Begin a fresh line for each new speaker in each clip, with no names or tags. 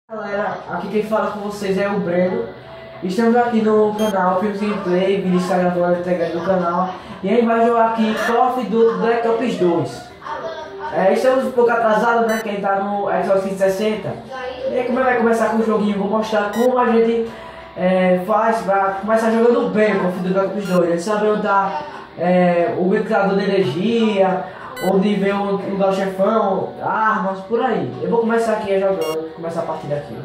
Galera, aqui quem fala com vocês é o Breno. Estamos aqui no canal Filmes Gameplay, Vinícius está gravando integrante do canal. E a gente vai jogar aqui Call of Duty Black Ops 2. Estamos um pouco atrasados, né? Quem tá no Xbox 360. E aí, como vai começar com o joguinho, vou mostrar como a gente faz pra começar jogando bem o Call of Duty Black Ops 2. A gente sabe onde tá o ventilador de energia, onde vem o lugar do chefão, armas, por aí. Eu vou começar aqui jogando, começar a partida aqui.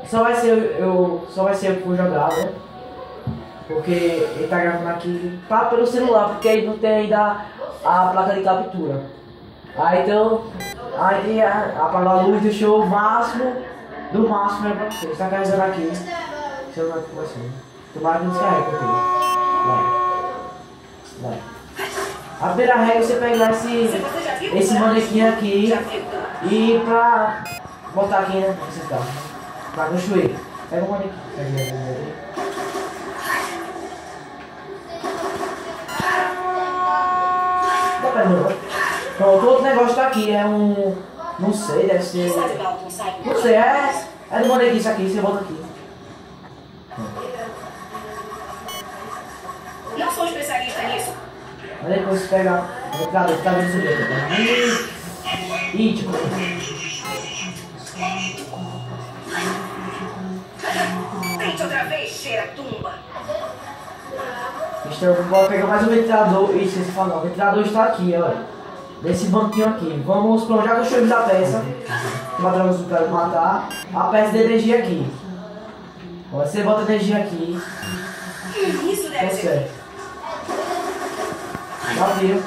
Só vai ser eu que vou jogar, né? Porque ele tá gravando aqui pelo celular, porque aí não tem ainda a placa de captura. Aí então, aí apagar a luz, deixou o máximo do máximo pra você. Está carregando aqui. Deixa eu ver aqui com você. Tomara que descarregue aqui. Vai. A primeira regra é você pegar esse manequim aqui e pra botar aqui, né? Esse carro. Pra construir. Pega o manequim. Dá pra ver. Pronto, outro negócio tá aqui, não sei, deve ser. Não sei, é do manequim isso aqui, você bota aqui.
Não sou especialista nisso.
Aí depois você pega o ventilador, tá vendo isso aqui. E tipo.
Tente outra vez, cheira tumba.
Então eu vou pegar mais um ventilador. Isso, você falou, o ventilador está aqui, olha. Nesse banquinho aqui. Vamos para já construímos a peça. Matamos o cara matar. A peça de energia aqui. Você bota energia aqui.
Isso deve ser.
Certo. Já viu.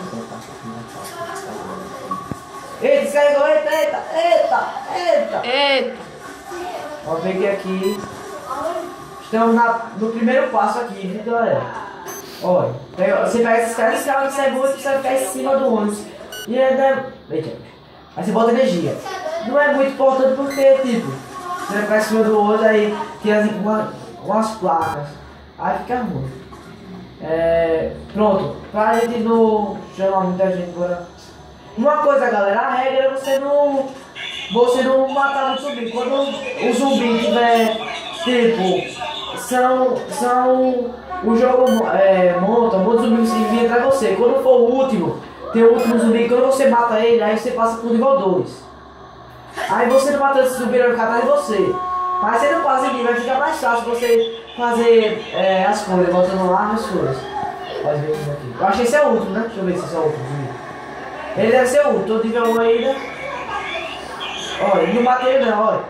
Eita, descarregou, eita. Ó, peguei aqui. Estamos no primeiro passo aqui, viu, galera? Olha, você pega esses caras que sai muito, você vai ficar em cima do ônibus. E ainda. Eita. Aí você bota energia. Não é muito importante porque, tipo, você vai ficar em cima do ônibus, aí tem umas placas. Aí fica ruim. Pronto, pra gente não chamar muita gente agora. Uma coisa, galera, a regra é você não matar muito zumbi. Quando o zumbi tiver, tipo, o jogo monta, um monte de zumbi que vem atrás de você. Quando for o último, tem o último zumbi, quando você mata ele, aí você passa pro nível 2. Aí você não mata esse zumbi, vai ficar atrás de você. Mas você não passa aqui, vai ficar mais fácil você fazer as coisas, botando lá as coisas. Pode ver isso aqui. Eu acho que esse é o último, né? Deixa eu ver se esse é o último zumbi. Ele deve ser o último, tô nível 1 ainda. Olha, ele não bateu ele não, olha.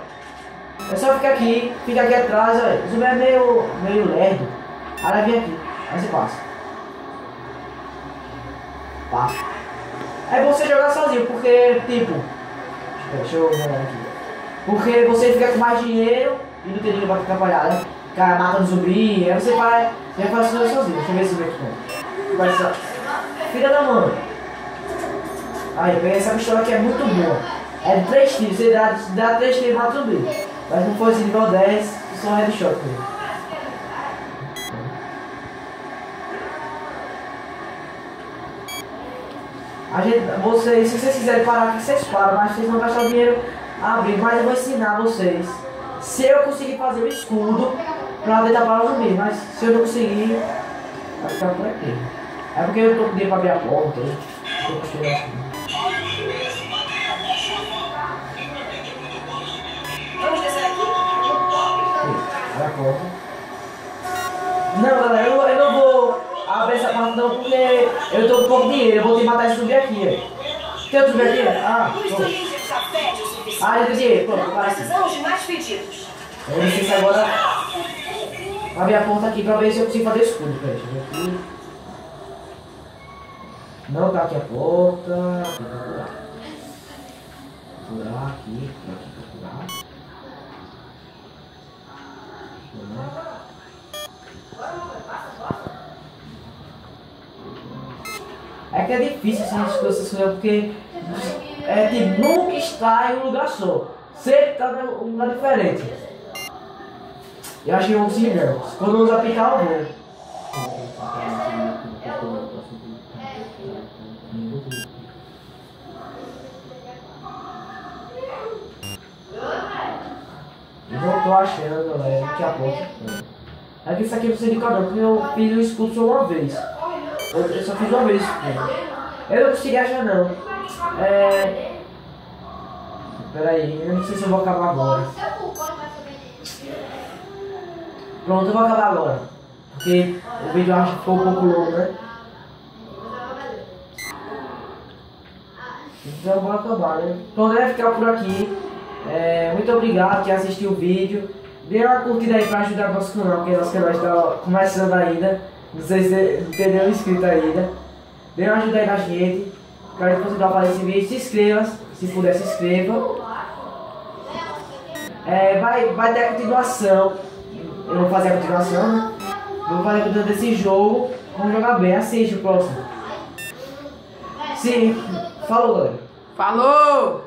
É só ficar aqui atrás, olha. O zumbi é meio lerdo. Aí vem aqui, aí você passa. Passa. É bom você jogar sozinho, porque, tipo... Deixa eu ver aqui. Porque você fica com mais dinheiro e não tem ninguém pra atrapalhar, né? O cara mata no zumbi, aí você vai fazer sozinho. Deixa eu ver se vem aqui. Vai ser... Filha da mãe. Aí, eu peguei essa pistola que é muito boa. É de 3 tiros, você dá 3 tiros e mata o zumbi. Mas não fosse nível 10, só headshot mesmo. Se vocês quiserem parar aqui, vocês param, mas vocês vão gastar o dinheiro abrir. Mas eu vou ensinar vocês. Se eu conseguir fazer o escudo pra tentar parar o zumbi, mas se eu não conseguir, vai ficar por aqui. É porque eu tô com dinheiro pra abrir a porta.
Vamos descer aqui?
Abre a porta. Não, galera, eu não vou abrir essa porta não, porque eu tô com pouco dinheiro. Eu vou ter que matar esse zumbi aqui, ó. Tem outro zumbi aqui? Ah,
Ah,
eu dinheiro. Pronto, para aqui.
Precisamos de mais pedidos.
Eu vou licença agora. Abrir a porta aqui pra ver se eu consigo fazer escudo. Peraí, deixa eu ver aqui. Não tá aqui a porta. Procurar aqui, procurar. É que é difícil essas coisas, porque tipo, nunca está em um lugar só. Sempre está em um lugar diferente. Eu acho que vamos sim, não. Quando vamos apitar, eu vou. Eu não tô achando, galera, daqui a pouco. É que isso aqui precisa de cada um, porque eu fiz o escudo só uma vez. Eu só fiz uma vez. Eu não consegui achar, não. Peraí, eu não sei se eu vou acabar agora. Pronto, eu vou acabar agora. Porque o vídeo eu acho que ficou um pouco longo, né? Então eu vou acabar, né? Então deve ficar por aqui. Muito obrigado quem assistiu o vídeo. Dê uma curtida aí pra ajudar o nosso canal, porque nosso canal está começando ainda. Não sei se não tem nenhum inscrito ainda. Dê uma ajuda aí na gente. Caso você não apareça esse vídeo, se inscreva. Se puder, se inscreva. Vai ter a continuação. Eu vou fazer a continuação, né? Vou fazer a continuação desse jogo. Vamos jogar bem. Assiste o próximo. Sim. Falou, galera.
Falou!